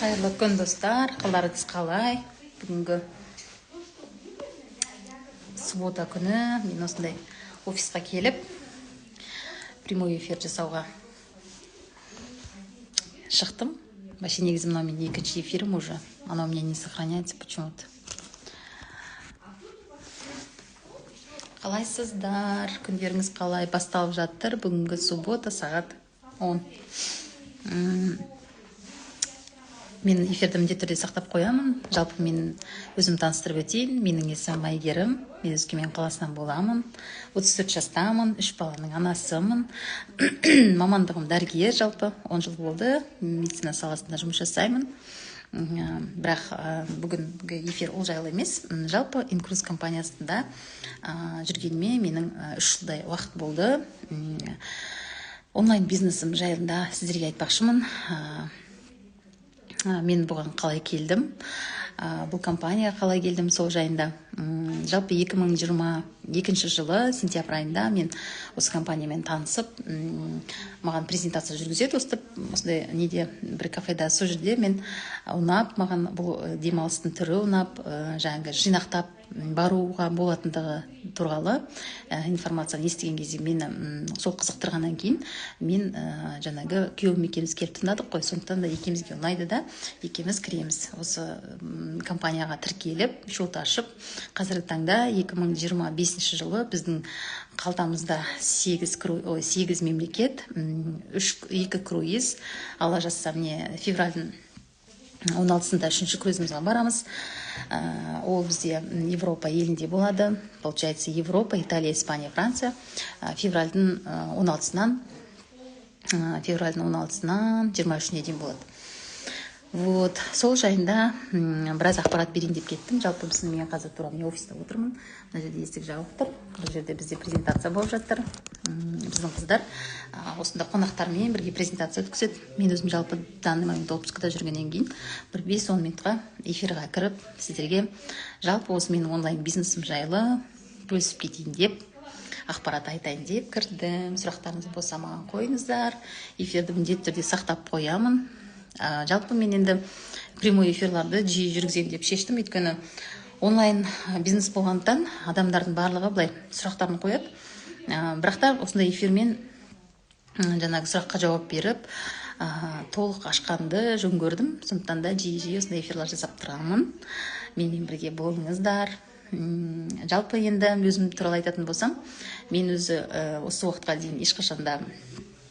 Қайырлы күн, достар. Қаларыңыз қалай? Бүгінгі суббота күні мен осындай офисқа келіп, прямой эфир жасауға шықтым. Вообще негізі мынау мен екінші эфирім уже. Оно у меня не сохраняется почему-то. Қалайсыздар? Күндеріңіз қалай? Басталып жатыр. Бүгінгі суббота сағат 10. Мен эфирді міндетті түрде сақтап қоямын. Жалпы мен өзім таныстырып өтейін. Менің есімім Айгерім. Мен Өскемен қаласынан боламын. 34 жастамын. 3 баланың анасымын. Мамандығым дәрігер, жалпы 10 жыл болды. Медицина саласында жұмыс жасаймын. Бірақ бүгінгі эфир ол жайлы емес. Жалпы Инкрус компаниясында жүргеніме менің 3 жылдай уақыт болды. Онлайн бизнесім жайында сіздерге айтпақшымын. Мен бұған қалай келдім, бұл компанияға қалай келдім, сол жайында. Жалпы 2022 жылы сентябрь айында мен осы компаниямен танысып, маған презентация жүргізеді. Осындай неде бір кафеда, сол жерде мен ұнап, маған бұл демалыстың түрі ұнап, жаңағы жинақтап баруға болатындығы туралы информацияны естіген кезде мені сол қызықтырғаннан кейін мен жаңағы күйеуім екеуміз келіп тыңдадық қой, сондықтан да екеумізге ұнайды да екеуміз кіреміз осы компанияға тіркеліп, шот ашып. Қазіргі таңда 2025 жылы біздің қалтамызда 8 мемлекет, 2 круиз, алла жазса міне февральдың 16-сында 3-ші круизімізге барамыз. Ол бізде Европа елінде болады. Получается, Европа, Италия, Испания, Франция. Февральдың 16-сынан 23-не дейін болады. Вот, сол жайында біраз ақпарат берейін деп кеттім. Жалпы мен қазір тура мен офиста отырмын. Мына жерде есік жабық тұр. Бұл жерде бізде презентация болып жатыр. Біздің қыздар осында қонақтармен бірге презентация өткізеді. Мен өзім жалпы данный момент отпускада жүргеннен кейін бір 5-10 минутқа эфирға кіріп, сіздерге жалпы осы менің онлайн бизнесім жайлы бөлісіп кетейін деп, ақпарат айтайын деп кірдім. Сұрақтарыңыз болса маған қойыңыздар. Эфирді міндетті түрде сақтап қоямын. Жалпы мен енді прямой эфирларды жиі жүргіземін деп шештім. Өйткені онлайн бизнес болғандықтан адамдардың барлығы былай сұрақтарын қояды. Бірақ та осындай эфирмен жаңағы сұраққа жауап беріп, толық ашқанды жөн көрдім. Сондықтан да жиі осындай эфирлар жасап тұрамын. Менімен бірге болыңыздар. Жалпы енді өзім туралы айтатын болсам, мен өзі осы уақытқа дейін ешқашанда